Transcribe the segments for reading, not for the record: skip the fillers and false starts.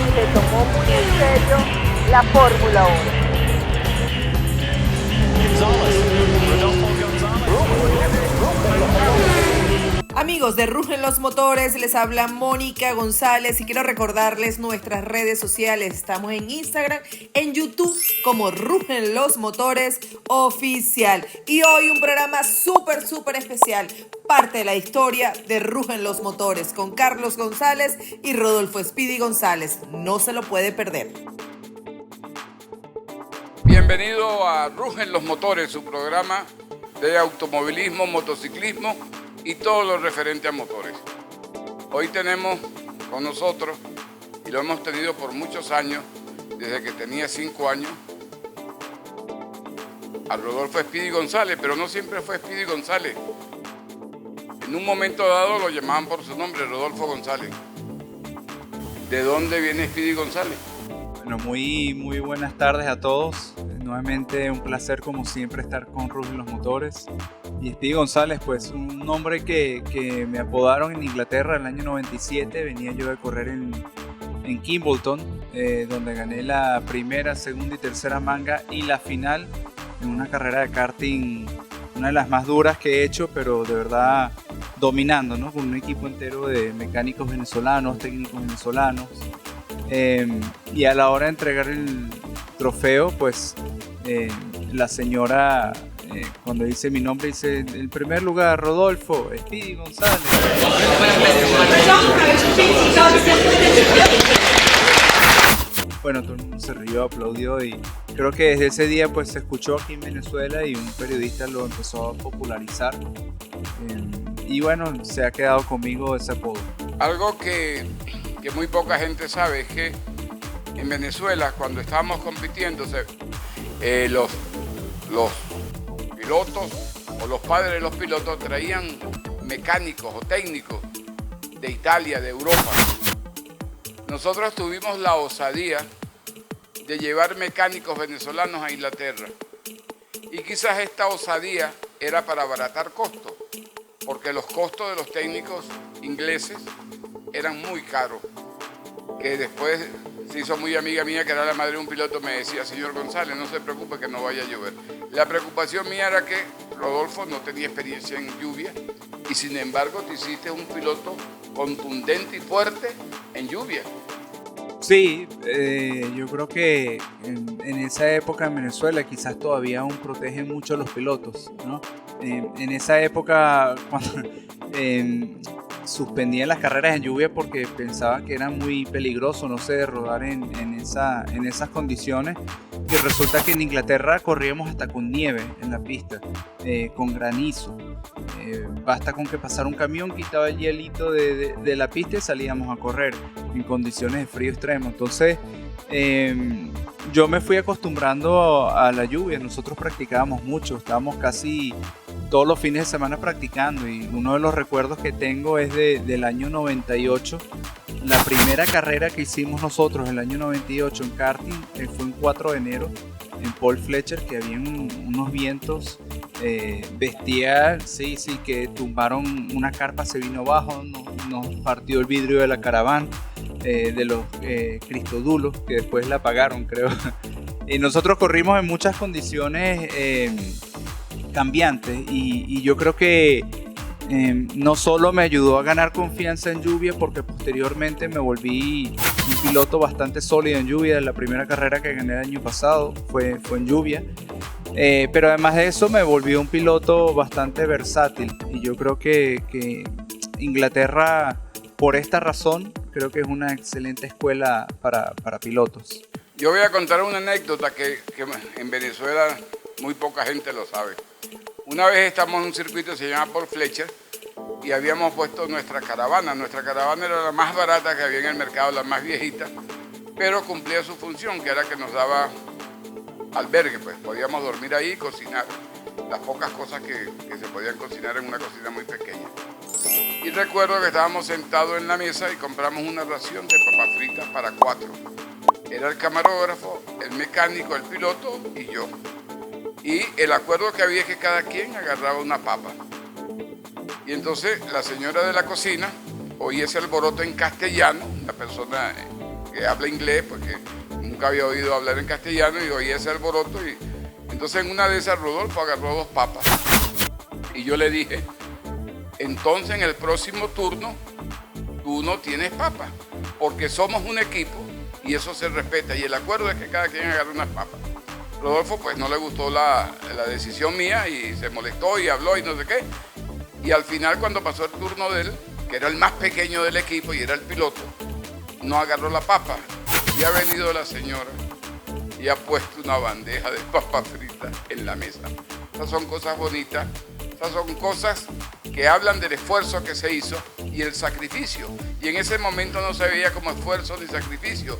se tomó muy en serio la Fórmula 1. Amigos de Rugen los Motores, les habla Mónica González y quiero recordarles nuestras redes sociales. Estamos en Instagram, en YouTube como Rugen los Motores Oficial. Y hoy un programa súper especial, parte de la historia de Rugen los Motores con Carlos González y Rodolfo Speedy González. No se lo puede perder. Bienvenido a Rugen los Motores, su programa de automovilismo, motociclismo y todo lo referente a motores. Hoy tenemos con nosotros, y lo hemos tenido por muchos años, desde que tenía 5 años, a Rodolfo Speedy González, pero no siempre fue Speedy González. En un momento dado lo llamaban por su nombre, Rodolfo González. ¿De dónde viene Speedy González? Bueno, muy buenas tardes a todos. Nuevamente un placer como siempre estar con Rugen los Motores. Y Speedy González, pues un nombre que me apodaron en Inglaterra en el año 97. Venía yo de correr en Kimballton, donde gané la primera, segunda y tercera manga y la final en una carrera de karting, una de las más duras que he hecho, pero de verdad dominando, ¿no? Con un equipo entero de mecánicos venezolanos, técnicos venezolanos. Y a la hora de entregar el trofeo, pues la señora, cuando dice mi nombre, dice el primer lugar, Rodolfo Speedy González. Bueno, todo el mundo se rió, aplaudió y creo que desde ese día pues se escuchó aquí en Venezuela y un periodista lo empezó a popularizar. Y bueno, se ha quedado conmigo ese apodo. Algo que muy poca gente sabe es que en Venezuela, cuando estábamos compitiendo, los pilotos o los padres de los pilotos traían mecánicos o técnicos de Italia, de Europa. Nosotros tuvimos la osadía de llevar mecánicos venezolanos a Inglaterra. Y quizás esta osadía era para abaratar costos, porque los costos de los técnicos ingleses eran muy caros. Que después se hizo muy amiga mía, que era la madre de un piloto, me decía: señor González, no se preocupe que no vaya a llover. La preocupación mía era que Rodolfo no tenía experiencia en lluvia y sin embargo te hiciste un piloto contundente y fuerte en lluvia. Sí, yo creo que en esa época en Venezuela quizás todavía aún protegen mucho a los pilotos, ¿no? En esa época cuando suspendían las carreras en lluvia porque pensaban que era muy peligroso, no sé, rodar en esas condiciones. Y resulta que en Inglaterra corríamos hasta con nieve en la pista, con granizo. Basta con que pasara un camión, quitaba el hielito de la pista y salíamos a correr en condiciones de frío extremo. Entonces yo me fui acostumbrando a la lluvia. Nosotros practicábamos mucho, estábamos casi todos los fines de semana practicando, y uno de los recuerdos que tengo es del año 98. La primera carrera que hicimos nosotros en el año 98 en karting fue en 4 de enero en Paul Fletcher, que había unos vientos bestial, sí, que tumbaron una carpa, se vino abajo, nos partió el vidrio de la caravana, de los cristodulos, que después la apagaron, creo. Y nosotros corrimos en muchas condiciones cambiantes, y yo creo que no solo me ayudó a ganar confianza en lluvia, porque posteriormente me volví un piloto bastante sólido en lluvia. La primera carrera que gané el año pasado fue en lluvia, pero además de eso me volví un piloto bastante versátil, y yo creo que Inglaterra, por esta razón, creo que es una excelente escuela para pilotos. Yo voy a contar una anécdota que en Venezuela muy poca gente lo sabe. Una vez estamos en un circuito que se llama Paul Fletcher y habíamos puesto nuestra caravana. Nuestra caravana era la más barata que había en el mercado, la más viejita, pero cumplía su función, que era que nos daba albergue, pues podíamos dormir ahí y cocinar las pocas cosas que se podían cocinar en una cocina muy pequeña. Y recuerdo que estábamos sentados en la mesa y compramos una ración de papas fritas para 4. Era el camarógrafo, el mecánico, el piloto y yo. Y el acuerdo que había es que cada quien agarraba una papa. Y entonces la señora de la cocina oía ese alboroto en castellano, una persona que habla inglés, porque nunca había oído hablar en castellano y oía ese alboroto. Y entonces en una de esas Rodolfo agarró 2 papas y yo le dije, entonces en el próximo turno tú no tienes papas, porque somos un equipo y eso se respeta y el acuerdo es que cada quien agarre unas papas. Rodolfo pues no le gustó la decisión mía y se molestó y habló y no sé qué. Y al final cuando pasó el turno de él, que era el más pequeño del equipo y era el piloto, no agarró la papa. Y ha venido la señora y ha puesto una bandeja de papas fritas en la mesa. Esas son cosas bonitas, esas son cosas que hablan del esfuerzo que se hizo y el sacrificio. Y en ese momento no se veía como esfuerzo ni sacrificio,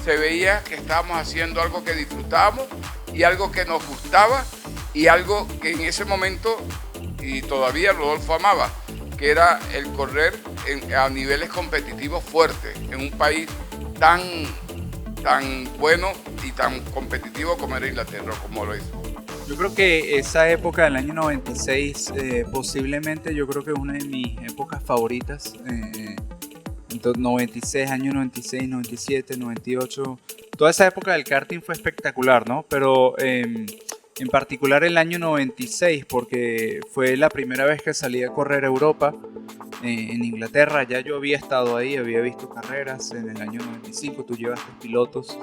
se veía que estábamos haciendo algo que disfrutábamos y algo que nos gustaba y algo que en ese momento, y todavía Rodolfo amaba, que era el correr a niveles competitivos fuertes en un país tan bueno y tan competitivo como era Inglaterra, como lo es. Yo creo que esa época del año 96, posiblemente yo creo que es una de mis épocas favoritas. Entonces, 96, año 96, 97, 98, toda esa época del karting fue espectacular, ¿no? Pero en particular el año 96, porque fue la primera vez que salí a correr a Europa, en Inglaterra. Ya yo había estado ahí, había visto carreras en el año 95, tú llevaste pilotos,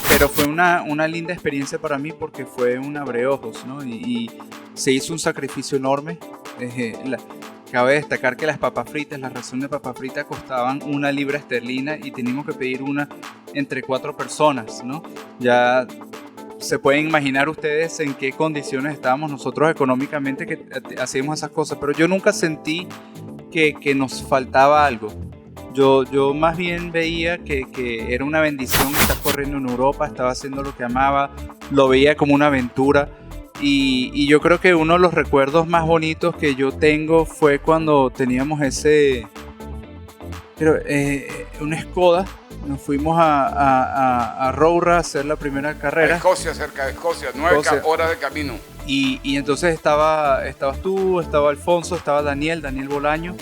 pero fue una linda experiencia para mí porque fue un abreojos, ¿no? Y se hizo un sacrificio enorme. Cabe destacar que las papas fritas, la ración de papas fritas costaban 1 libra esterlina y teníamos que pedir una entre 4 personas, ¿no? Ya se pueden imaginar ustedes en qué condiciones estábamos nosotros económicamente que hacíamos esas cosas, pero yo nunca sentí que nos faltaba algo. Yo más bien veía que era una bendición estar corriendo en Europa, estaba haciendo lo que amaba, lo veía como una aventura. Y yo creo que uno de los recuerdos más bonitos que yo tengo fue cuando teníamos una Skoda. Nos fuimos a Roura a hacer la primera carrera. Escocia, cerca de Escocia, 9 horas de camino. Y entonces estabas tú, estaba Alfonso, estaba Daniel Bolaño,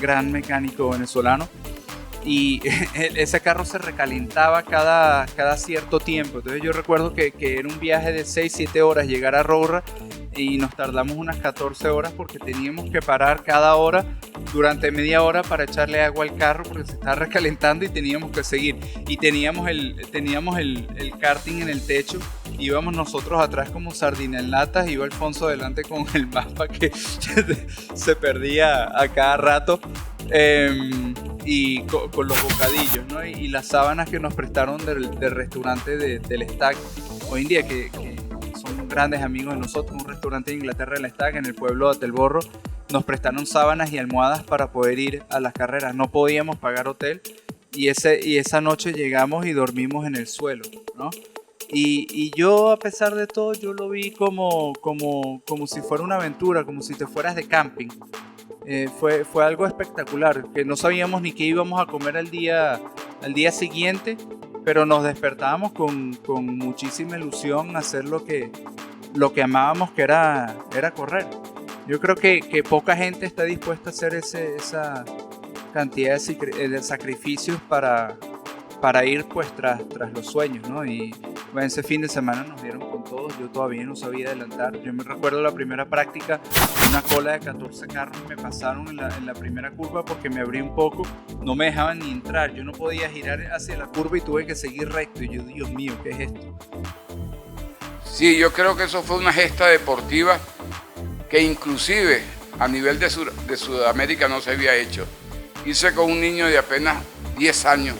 gran mecánico venezolano. Y ese carro se recalentaba cada cierto tiempo. Entonces yo recuerdo que era un viaje de 6-7 horas llegar a Roura y nos tardamos unas 14 horas porque teníamos que parar cada hora durante media hora para echarle agua al carro porque se estaba recalentando y teníamos que seguir. Y teníamos el karting en el techo, íbamos nosotros atrás como sardina en latas, iba Alfonso adelante con el mapa que se perdía a cada rato. Y con los bocadillos, ¿no? Y las sábanas que nos prestaron del restaurante del Stag hoy en día, que son grandes amigos de nosotros, un restaurante de Inglaterra, el Stag, en el pueblo de Atelborro, nos prestaron sábanas y almohadas para poder ir a las carreras. No podíamos pagar hotel y esa noche llegamos y dormimos en el suelo, ¿no? Y yo, a pesar de todo, yo lo vi como si fuera una aventura, como si te fueras de camping. Fue algo espectacular, que no sabíamos ni qué íbamos a comer al día siguiente, pero nos despertábamos con muchísima ilusión a hacer lo que amábamos, que era correr. Yo creo que poca gente está dispuesta a hacer esa cantidad de sacrificios para ir pues tras los sueños, ¿no? Y bueno, ese fin de semana nos dieron con todos. Yo todavía no sabía adelantar. Yo me recuerdo la primera práctica, una cola de 14 carros me pasaron en la primera curva porque me abrí un poco, no me dejaban ni entrar, yo no podía girar hacia la curva y tuve que seguir recto. Y yo, Dios mío, ¿qué es esto? Sí, yo creo que eso fue una gesta deportiva que inclusive a nivel de Sudamérica no se había hecho. Hice con un niño de apenas 10 años,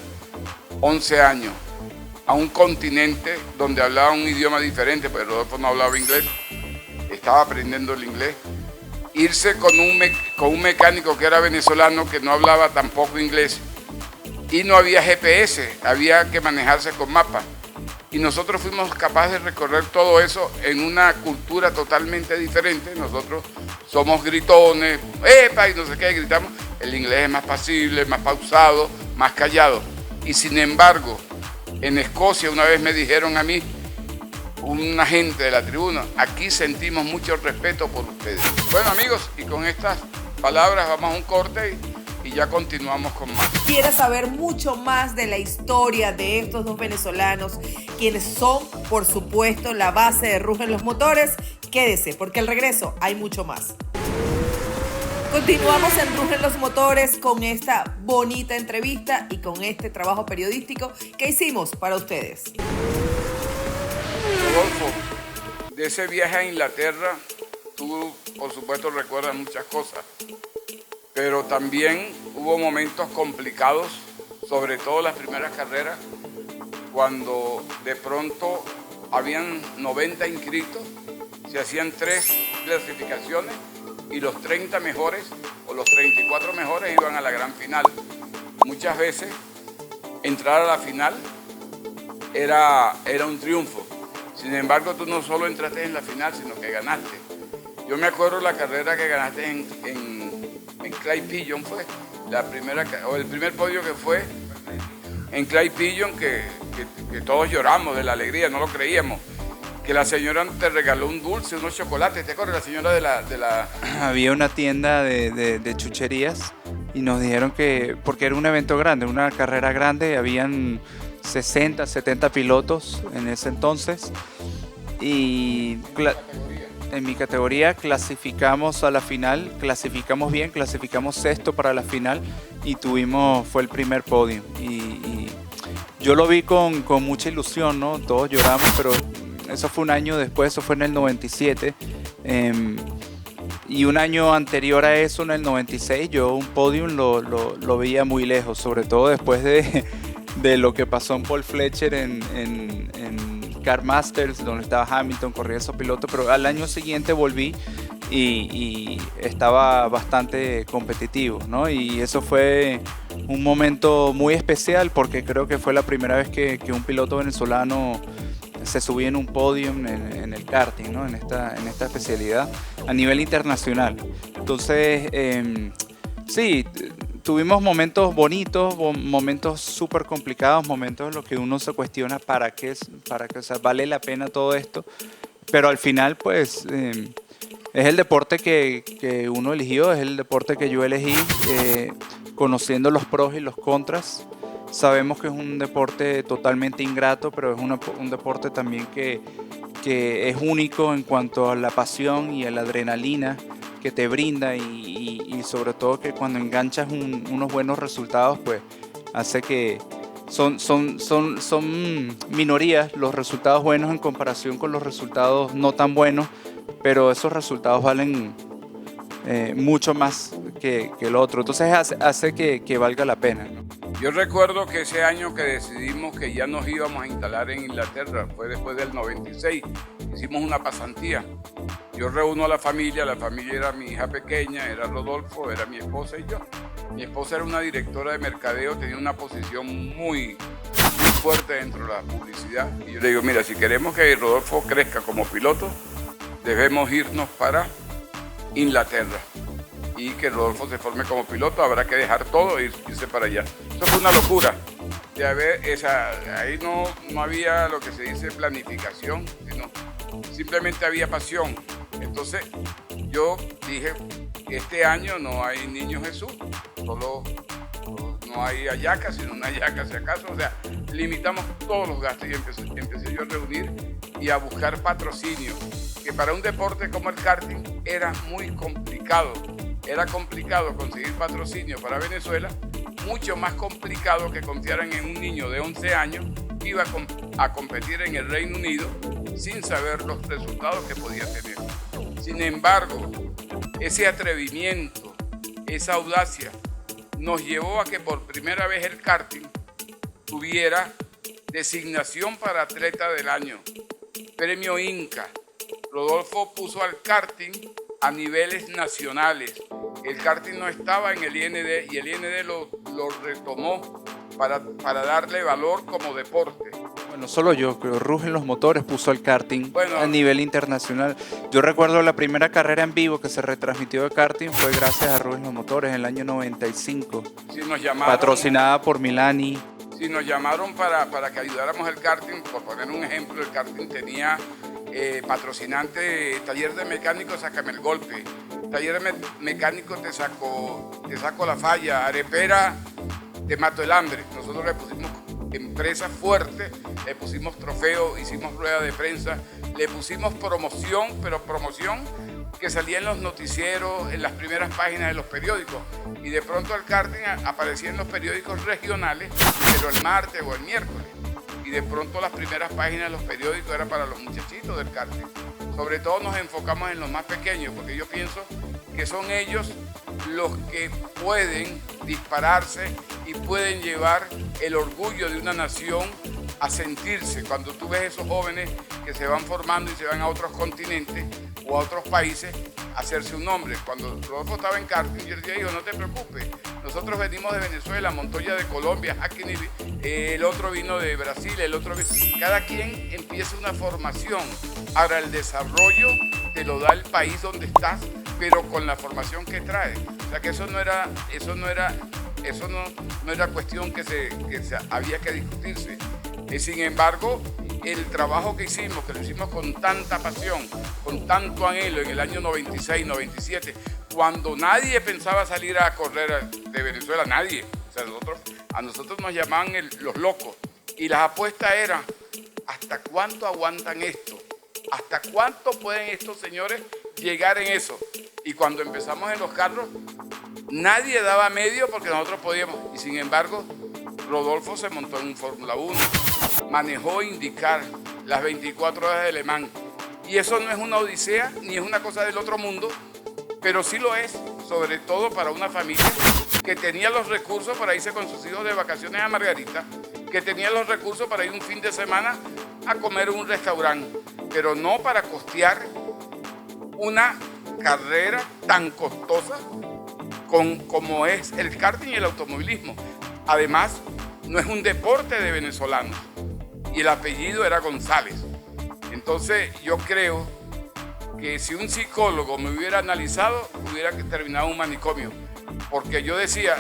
11 años, a un continente donde hablaba un idioma diferente, porque Rodolfo no hablaba inglés, estaba aprendiendo el inglés. Irse con un mecánico que era venezolano, que no hablaba tampoco inglés, y no había GPS, había que manejarse con mapas. Y nosotros fuimos capaces de recorrer todo eso en una cultura totalmente diferente. Nosotros somos gritones, ¡epa! Y no sé qué, gritamos. El inglés es más pasible, más pausado, más callado. Y sin embargo, en Escocia una vez me dijeron a mí, una gente de la tribuna, aquí sentimos mucho respeto por ustedes. Bueno amigos, y con estas palabras vamos a un corte y ya continuamos con más. ¿Quieres saber mucho más de la historia de estos dos venezolanos, quienes son, por supuesto, la base de Rugen los Motores? Quédese, porque al regreso hay mucho más. Continuamos en Rugen los Motores con esta bonita entrevista y con este trabajo periodístico que hicimos para ustedes. Rodolfo, de ese viaje a Inglaterra, tú por supuesto recuerdas muchas cosas, pero también hubo momentos complicados, sobre todo las primeras carreras, cuando de pronto habían 90 inscritos, se hacían 3 clasificaciones y los 30 mejores o los 34 mejores iban a la gran final. Muchas veces entrar a la final era un triunfo. Sin embargo, tú no solo entraste en la final, sino que ganaste. Yo me acuerdo la carrera que ganaste en Clay Pigeon, fue el primer podio que fue en Clay Pigeon, que todos lloramos de la alegría, no lo creíamos. Que la señora te regaló un dulce, unos chocolates, ¿te acuerdas? La señora de la... Había una tienda de chucherías y nos dijeron que, porque era un evento grande, una carrera grande, habían 60, 70 pilotos en ese entonces y en mi categoría clasificamos a la final, clasificamos bien, clasificamos sexto para la final y fue el primer podio y yo lo vi con mucha ilusión, ¿no? Todos lloramos, pero eso fue un año después, eso fue en el 97 y un año anterior a eso, en el 96, yo un podium lo veía muy lejos, sobre todo después de lo que pasó en Paul Fletcher en Car Masters, donde estaba Hamilton, corría esos pilotos, pero al año siguiente volví y estaba bastante competitivo, ¿no? Y eso fue un momento muy especial porque creo que fue la primera vez que un piloto venezolano se subía en un podium en el karting, ¿no? en esta especialidad a nivel internacional. Entonces, sí, tuvimos momentos bonitos, momentos súper complicados, momentos en los que uno se cuestiona para qué, o sea, vale la pena todo esto, pero al final pues es el deporte que uno eligió, es el deporte que yo elegí, conociendo los pros y los contras. Sabemos que es un deporte totalmente ingrato, pero es un deporte también que es único en cuanto a la pasión y a la adrenalina que te brinda y sobre todo que cuando enganchas unos buenos resultados, pues hace que son minorías los resultados buenos en comparación con los resultados no tan buenos, pero esos resultados valen mucho más que el otro. Entonces hace que valga la pena, ¿no? Yo recuerdo que ese año que decidimos que ya nos íbamos a instalar en Inglaterra, fue después del 96, hicimos una pasantía. Yo reúno a la familia era mi hija pequeña, era Rodolfo, era mi esposa y yo. Mi esposa era una directora de mercadeo, tenía una posición muy fuerte dentro de la publicidad. Y yo le digo, mira, si queremos que Rodolfo crezca como piloto, debemos irnos para Inglaterra. Y que Rodolfo se forme como piloto, habrá que dejar todo e irse para allá. Eso fue una locura. Ahí no había lo que se dice planificación, sino simplemente había pasión. Entonces yo dije, este año no hay Niño Jesús, solo no hay hallaca, sino una hallaca si acaso. O sea, limitamos todos los gastos y empecé yo a reunir y a buscar patrocinio, que para un deporte como el karting era muy complicado. Era complicado conseguir patrocinio para Venezuela, mucho más complicado que confiaran en un niño de 11 años que iba a competir en el Reino Unido sin saber los resultados que podía tener. Sin embargo, ese atrevimiento, esa audacia, nos llevó a que por primera vez el karting tuviera designación para atleta del año, premio Inca. Rodolfo puso al karting a niveles nacionales. El karting no estaba en el IND y el IND lo retomó para darle valor como deporte. Bueno, solo yo, creo, Rugen los Motores puso el karting a nivel internacional. Yo recuerdo la primera carrera en vivo que se retransmitió de karting fue gracias a Rugen los Motores en el año 95. Sí, nos llamaron, patrocinada por Milani. Sí, nos llamaron para que ayudáramos el karting. Por poner un ejemplo, el karting tenía patrocinante, taller de mecánicos, sácame el golpe. Taller de mecánicos, te saco la falla. Arepera, te mato el hambre. Nosotros le pusimos empresa fuerte, le pusimos trofeo, hicimos rueda de prensa, le pusimos promoción, pero promoción que salía en los noticieros, en las primeras páginas de los periódicos. Y de pronto el karting aparecía en los periódicos regionales, pero el martes o el miércoles. Y de pronto las primeras páginas de los periódicos eran para los muchachitos del karting. Sobre todo nos enfocamos en los más pequeños, porque yo pienso que son ellos los que pueden dispararse y pueden llevar el orgullo de una nación a sentirse. Cuando tú ves esos jóvenes que se van formando y se van a otros continentes o a otros países a hacerse un nombre. Cuando Rodolfo estaba en karting, yo le digo, no te preocupes, nosotros venimos de Venezuela, Montoya de Colombia, Hackney, el otro vino de Brasil, el otro vino. Cada quien empieza una formación. Ahora el desarrollo te lo da el país donde estás, pero con la formación que trae. O sea que eso no era cuestión que había que discutirse. Sin embargo, el trabajo que lo hicimos con tanta pasión, con tanto anhelo en el año 96, 97, cuando nadie pensaba salir a correr de Venezuela, nadie. O sea, a nosotros nos llamaban los locos. Y las apuestas eran, ¿hasta cuánto aguantan esto? ¿Hasta cuánto pueden estos señores llegar en eso? Y cuando empezamos en los carros, nadie daba medio porque nosotros podíamos. Y sin embargo, Rodolfo se montó en un Fórmula 1, manejó IndyCar las 24 horas de Le Mans. Y eso no es una odisea, ni es una cosa del otro mundo, pero sí lo es, sobre todo para una familia que tenía los recursos para irse con sus hijos de vacaciones a Margarita, que tenía los recursos para ir un fin de semana a comer en un restaurante, pero no para costear una carrera tan costosa como es el karting y el automovilismo. Además, no es un deporte de venezolanos y el apellido era González. Entonces yo creo que si un psicólogo me hubiera analizado, hubiera terminado un manicomio, porque yo decía,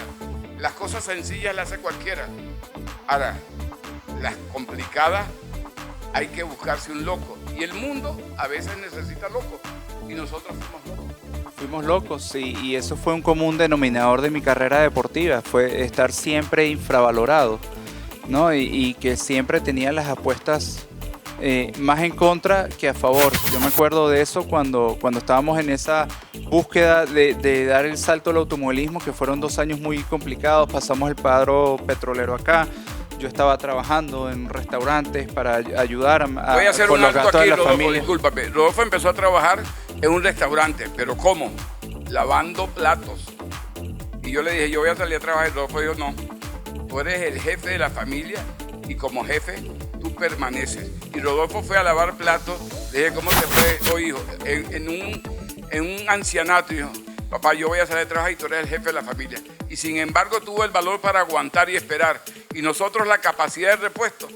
las cosas sencillas las hace cualquiera. Ahora, las complicadas hay que buscarse un loco, y el mundo a veces necesita locos, y nosotros fuimos locos. Fuimos locos, sí, y eso fue un común denominador de mi carrera deportiva, fue estar siempre infravalorado, ¿no? Y que siempre tenía las apuestas más en contra que a favor. Yo me acuerdo de eso cuando estábamos en esa búsqueda de dar el salto al automovilismo, que fueron 2 años muy complicados. Pasamos el paro petrolero acá. Yo estaba trabajando en restaurantes para ayudar Voy a hacer con un los alto gastos aquí, de la Rodolfo, familia. discúlpame. Rodolfo empezó a trabajar en un restaurante, pero ¿cómo? Lavando platos. Y yo le dije, yo voy a salir a trabajar. Y Rodolfo dijo, no, tú eres el jefe de la familia y como jefe tú permaneces. Y Rodolfo fue a lavar platos. Le dije, ¿cómo te fue hoy, hijo? En un ancianato, dijo, papá, yo voy a salir a trabajar y tú eres el jefe de la familia. Y sin embargo tuvo el valor para aguantar y esperar. Y nosotros la capacidad de repuesto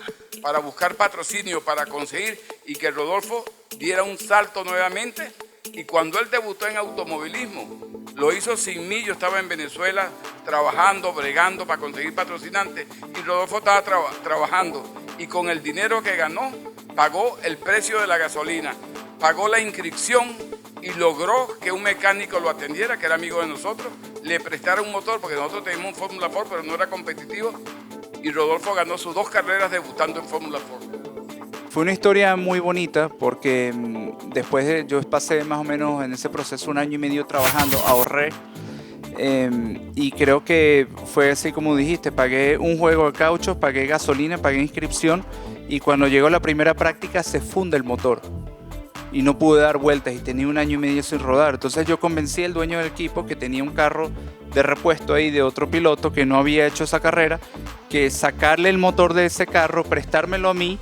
para buscar patrocinio, para conseguir y que Rodolfo diera un salto nuevamente. Y cuando él debutó en automovilismo, lo hizo sin mí. Yo estaba en Venezuela trabajando, bregando para conseguir patrocinantes. Y Rodolfo estaba trabajando. Y con el dinero que ganó, pagó el precio de la gasolina, pagó la inscripción y logró que un mecánico lo atendiera, que era amigo de nosotros, le prestara un motor, porque nosotros teníamos un Fórmula 4, pero no era competitivo. Y Rodolfo ganó sus 2 carreras debutando en Fórmula 4. Fue una historia muy bonita porque yo pasé más o menos en ese proceso 1 año y medio trabajando, ahorré y creo que fue así como dijiste, pagué un juego de cauchos, pagué gasolina, pagué inscripción y cuando llegó la primera práctica se funde el motor y no pude dar vueltas y tenía 1 año y medio sin rodar. Entonces yo convencí al dueño del equipo, que tenía un carro de repuesto ahí de otro piloto que no había hecho esa carrera, que sacarle el motor de ese carro, prestármelo a mí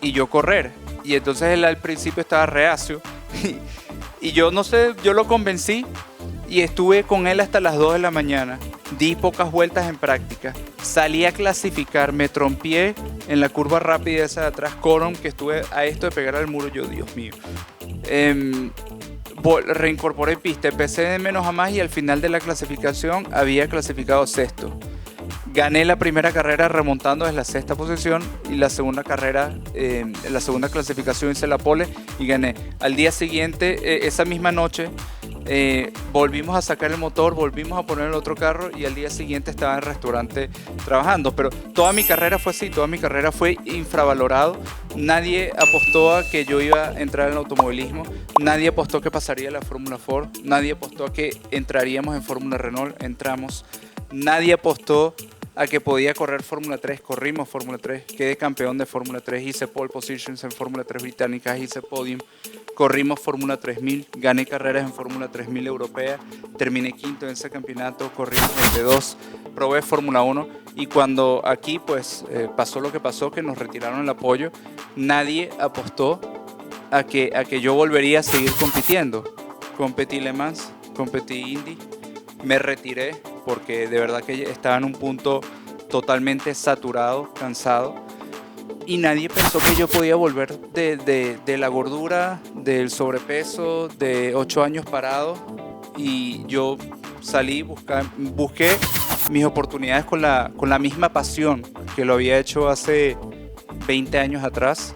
y yo correr. Y entonces él al principio estaba reacio y yo no sé, yo lo convencí y estuve con él hasta las 2 de la mañana. Di pocas vueltas en práctica, salí a clasificar, me trompié en la curva rápida esa de atrás, Coron, que estuve a esto de pegar al muro. Yo, Dios mío, reincorporé pista, empecé de menos a más y al final de la clasificación había clasificado 6º. Gané la primera carrera remontando desde la sexta posición y la segunda carrera, la segunda clasificación hice la pole y gané. Al día siguiente, esa misma noche, volvimos a sacar el motor, volvimos a poner el otro carro y al día siguiente estaba en el restaurante trabajando. Pero toda mi carrera fue así, toda mi carrera fue infravalorado. Nadie apostó a que yo iba a entrar en el automovilismo, nadie apostó que pasaría la Fórmula Ford, nadie apostó a que entraríamos en Fórmula Renault, entramos. Nadie apostó a que podía correr Fórmula 3, corrimos Fórmula 3, quedé campeón de Fórmula 3, hice pole positions en Fórmula 3 británicas, hice podium, corrimos Fórmula 3000, gané carreras en Fórmula 3000 europea, terminé quinto en ese campeonato, corrimos GP2, probé Fórmula 1 y cuando aquí pues pasó lo que pasó, que nos retiraron el apoyo, nadie apostó a que yo volvería a seguir compitiendo. Competí Le Mans, competí Indy, me retiré porque de verdad que estaba en un punto totalmente saturado, cansado y nadie pensó que yo podía volver de la gordura, del sobrepeso, de 8 años parado y yo salí, busqué mis oportunidades con la misma pasión que lo había hecho hace 20 años atrás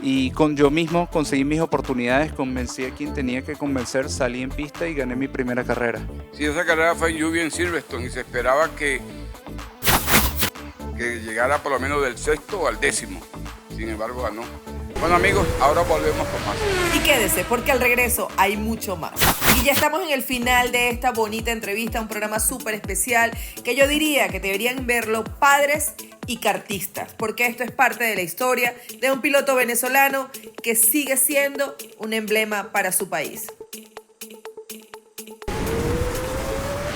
y yo mismo conseguí mis oportunidades, convencí a quien tenía que convencer, salí en pista y gané mi primera carrera. Sí, esa carrera fue en lluvia en Silverstone y se esperaba que llegara por lo menos del sexto al décimo. Sin embargo, ganó. Bueno amigos, ahora volvemos con más. Y quédese, porque al regreso hay mucho más. Y ya estamos en el final de esta bonita entrevista, un programa súper especial que yo diría que deberían verlo padres y kartistas, porque esto es parte de la historia de un piloto venezolano que sigue siendo un emblema para su país.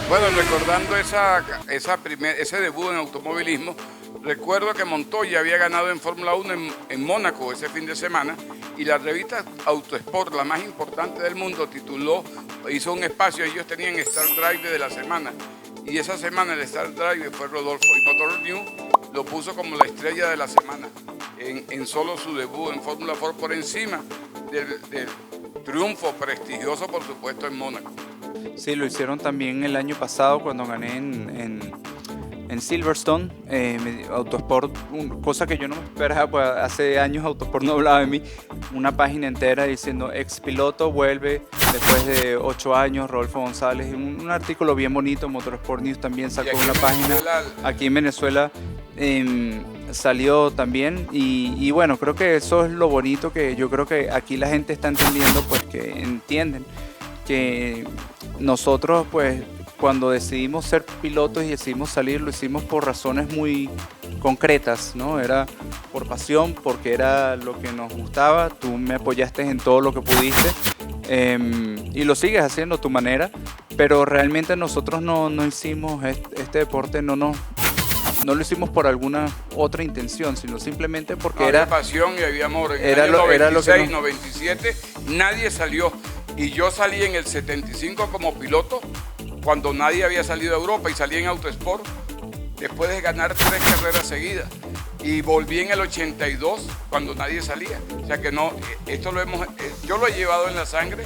Bueno, recordando ese debut en automovilismo, recuerdo que Montoya había ganado en Fórmula 1 en Mónaco ese fin de semana y la revista Autosport, la más importante del mundo, hizo un espacio, ellos tenían Star Drive de la semana y esa semana el Star Drive fue Rodolfo y Motor News lo puso como la estrella de la semana en solo su debut en Fórmula 4 por encima del triunfo prestigioso, por supuesto, en Mónaco. Sí, lo hicieron también el año pasado cuando gané en Silverstone, Autosport, cosa que yo no me esperaba, pues hace años Autosport no hablaba de mí, una página entera diciendo ex piloto vuelve después de 8 años, Rodolfo González, un artículo bien bonito. Motorsport News también sacó una página, aquí en Venezuela salió también y bueno, creo que eso es lo bonito, que yo creo que aquí la gente está entendiendo, pues que entienden que nosotros pues cuando decidimos ser pilotos y decidimos salir, lo hicimos por razones muy concretas, ¿no? Era por pasión, porque era lo que nos gustaba, tú me apoyaste en todo lo que pudiste y lo sigues haciendo a tu manera, pero realmente nosotros no hicimos este deporte, no lo hicimos por alguna otra intención, sino simplemente porque había pasión y había amor. En el año 96, 97, nadie salió. Y yo salí en el 75 como piloto, cuando nadie había salido a Europa, y salí en Autosport después de ganar 3 carreras seguidas. Y volví en el 82 cuando nadie salía. O sea que no, yo lo he llevado en la sangre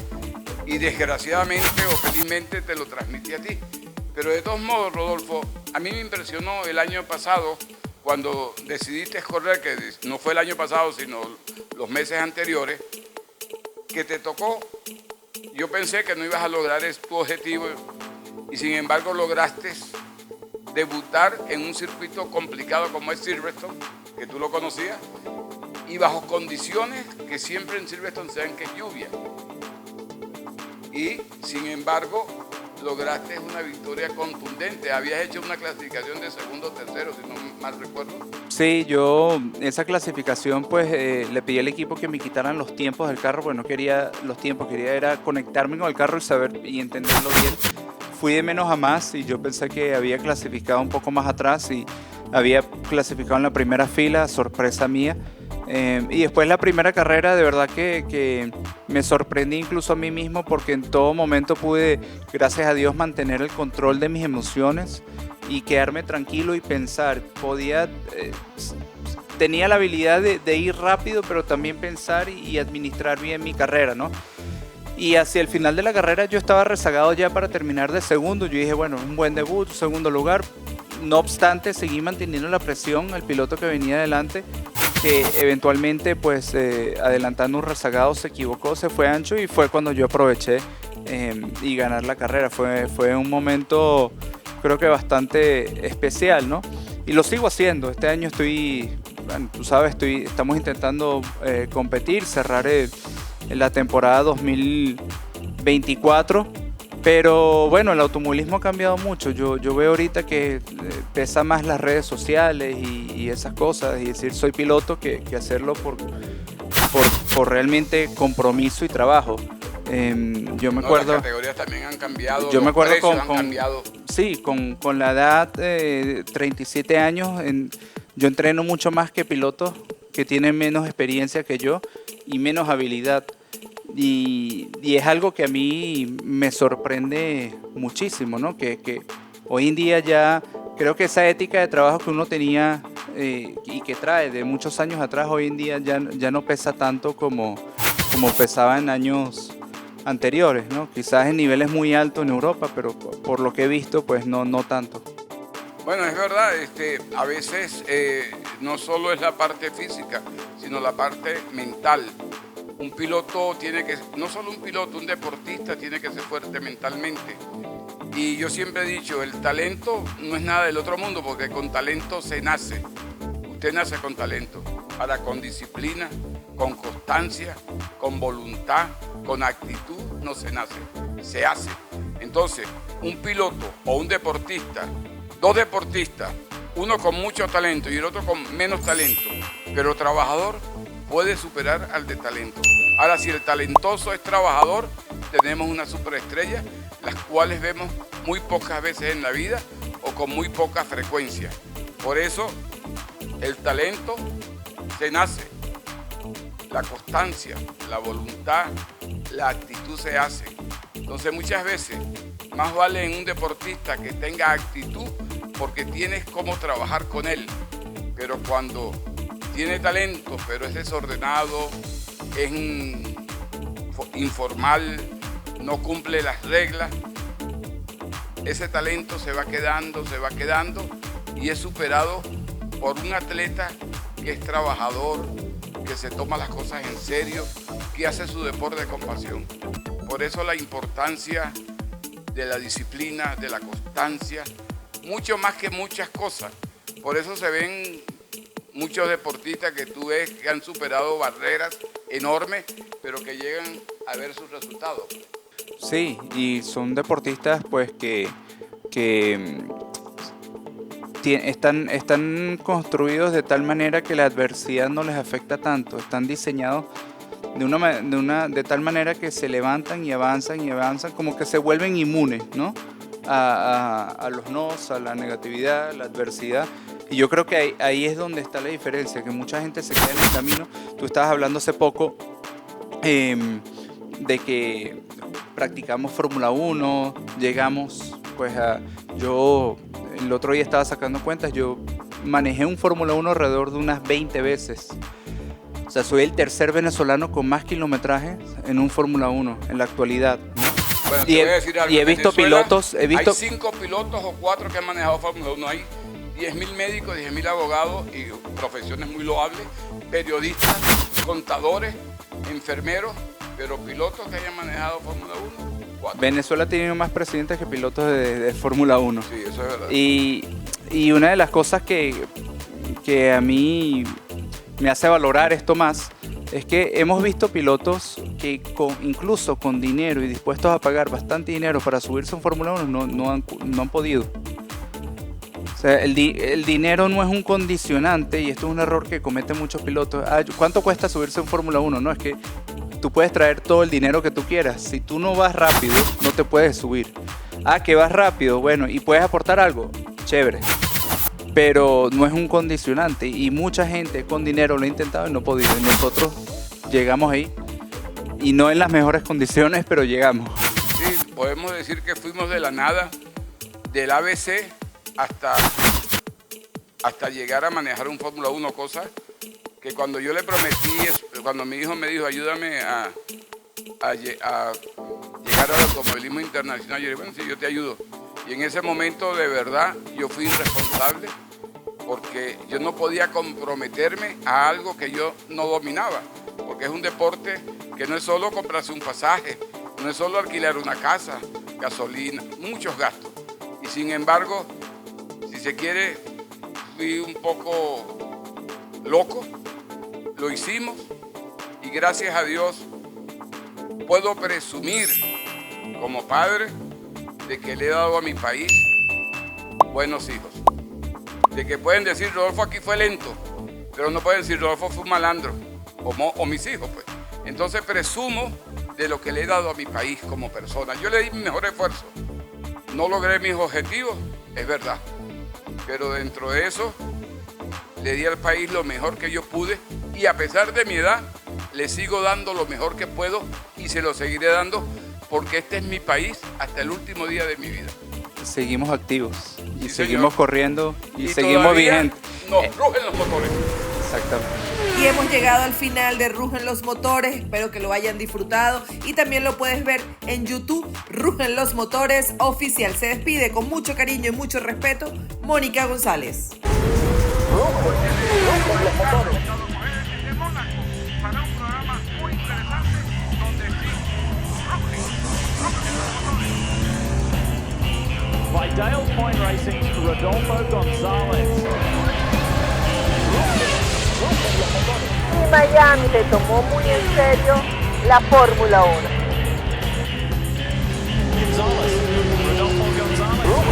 y desgraciadamente o felizmente te lo transmití a ti. Pero de todos modos, Rodolfo, a mí me impresionó el año pasado cuando decidiste correr, que no fue el año pasado, sino los meses anteriores, que te tocó. Yo pensé que no ibas a lograr tu objetivo y sin embargo lograste debutar en un circuito complicado como es Silverstone, que tú lo conocías, y bajo condiciones que siempre en Silverstone se dan, que es lluvia. Y sin embargo lograste una victoria contundente. Habías hecho una clasificación de segundo o tercero, si no mal recuerdo. Sí, yo esa clasificación pues le pedí al equipo que me quitaran los tiempos del carro, porque no quería los tiempos, quería era conectarme con el carro y saber y entenderlo bien. Fui de menos a más y yo pensé que había clasificado un poco más atrás y había clasificado en la primera fila, sorpresa mía. Y después la primera carrera, de verdad que me sorprendí incluso a mí mismo, porque en todo momento pude, gracias a Dios, mantener el control de mis emociones y quedarme tranquilo y pensar. Tenía la habilidad de ir rápido, pero también pensar y administrar bien mi carrera, ¿no? Y hacia el final de la carrera yo estaba rezagado ya para terminar de segundo. Yo dije, bueno, un buen debut, segundo lugar, no obstante, seguí manteniendo la presión. El piloto que venía adelante, que eventualmente, pues, adelantando un rezagado, se equivocó, se fue ancho, y fue cuando yo aproveché y ganar la carrera. Fue un momento, creo que bastante especial, ¿no? Y lo sigo haciendo. Este año bueno, tú sabes, estamos intentando competir, cerrar la temporada 2024. Pero bueno, el automovilismo ha cambiado mucho. Yo veo ahorita que pesa más las redes sociales y esas cosas, y decir soy piloto, que hacerlo por realmente compromiso y trabajo. Yo me acuerdo. Las categorías también han cambiado. Yo me acuerdo han cambiado. Sí, con la edad de 37 años, yo entreno mucho más que pilotos que tienen menos experiencia que yo y menos habilidad. Y es algo que a mí me sorprende muchísimo, ¿no? Que hoy en día ya creo que esa ética de trabajo que uno tenía y que trae de muchos años atrás, hoy en día ya no pesa tanto como pesaba en años anteriores, ¿no? Quizás en niveles muy altos en Europa, pero por lo que he visto, pues no tanto. Bueno, es verdad, a veces no solo es la parte física, sino la parte mental. Un piloto no solo un piloto, un deportista tiene que ser fuerte mentalmente. Y yo siempre he dicho, el talento no es nada del otro mundo, porque con talento se nace. Usted nace con talento. Ahora, con disciplina, con constancia, con voluntad, con actitud, no se nace, se hace. Entonces, un piloto o un deportista, dos deportistas, uno con mucho talento y el otro con menos talento, pero trabajador, puede superar al de talento. Ahora, si el talentoso es trabajador, tenemos una superestrella, las cuales vemos muy pocas veces en la vida o con muy poca frecuencia. Por eso, el talento se nace, la constancia, la voluntad, la actitud se hace. Entonces, muchas veces, más vale en un deportista que tenga actitud, porque tienes cómo trabajar con él. Pero cuando tiene talento, pero es desordenado, es informal, no cumple las reglas, ese talento se va quedando y es superado por un atleta que es trabajador, que se toma las cosas en serio, que hace su deporte con pasión. Por eso la importancia de la disciplina, de la constancia, mucho más que muchas cosas. Por eso se ven muchos deportistas que tú ves que han superado barreras enormes, pero que llegan a ver sus resultados. Sí, y son deportistas pues que están construidos de tal manera que la adversidad no les afecta tanto. Están diseñados de tal manera que se levantan y avanzan, como que se vuelven inmunes, ¿no? A los nos, a la negatividad, a la adversidad. Y yo creo que ahí es donde está la diferencia, que mucha gente se queda en el camino. Tú estabas hablando hace poco de que practicamos Fórmula 1, llegamos pues yo el otro día estaba sacando cuentas, yo manejé un Fórmula 1 alrededor de unas 20 veces. O sea, soy el tercer venezolano con más kilometraje en un Fórmula 1 en la actualidad, ¿no? Bueno, te voy a decir algo. Y he visto pilotos, Hay 5 pilotos o 4 que han manejado Fórmula 1. Hay 10.000 médicos, 10.000 abogados y profesiones muy loables, periodistas, contadores, enfermeros, pero pilotos que hayan manejado Fórmula 1, 4. Venezuela ha tenido más presidentes que pilotos de Fórmula 1. Sí, eso es verdad. Y una de las cosas que a mí me hace valorar esto más es que hemos visto pilotos que incluso con dinero y dispuestos a pagar bastante dinero para subirse a un Fórmula 1 no han podido. O sea, el dinero no es un condicionante, y esto es un error que cometen muchos pilotos. ¿Cuánto cuesta subirse a un Fórmula 1? No, es que tú puedes traer todo el dinero que tú quieras. Si tú no vas rápido, no te puedes subir. Que vas rápido, bueno, y puedes aportar algo, chévere. Pero no es un condicionante, y mucha gente con dinero lo ha intentado y no ha podido. Y nosotros llegamos ahí, y no en las mejores condiciones, pero llegamos. Sí, podemos decir que fuimos de la nada, del ABC hasta llegar a manejar un Fórmula 1, cosa que cuando yo le prometí, cuando mi hijo me dijo ayúdame a llegar al automovilismo internacional, yo le dije, bueno, sí, yo te ayudo. Y en ese momento de verdad yo fui irresponsable porque yo no podía comprometerme a algo que yo no dominaba, porque es un deporte que no es solo comprarse un pasaje, no es solo alquilar una casa, gasolina, muchos gastos. Y sin embargo, si se quiere, fui un poco loco, lo hicimos y gracias a Dios puedo presumir como padre de que le he dado a mi país buenos hijos. De que pueden decir, Rodolfo aquí fue lento, pero no pueden decir, Rodolfo fue un malandro, o mis hijos, pues. Entonces presumo de lo que le he dado a mi país como persona. Yo le di mi mejor esfuerzo. No logré mis objetivos, es verdad, pero dentro de eso le di al país lo mejor que yo pude y a pesar de mi edad, le sigo dando lo mejor que puedo y se lo seguiré dando porque este es mi país hasta el último día de mi vida. Seguimos activos y Sí, seguimos señor. corriendo y seguimos todavía vigentes. Nos rugen los motores. Exactamente. Y hemos llegado al final de Rugen los Motores, espero que lo hayan disfrutado y también lo puedes ver en YouTube, Rugen los Motores Oficial. Se despide con mucho cariño y mucho respeto, Mónica González. Para un programa muy interesante donde sí, By Dales Point Racing's Rodolfo González. Y Miami se tomó muy en serio la Fórmula 1. González. Rodolfo González.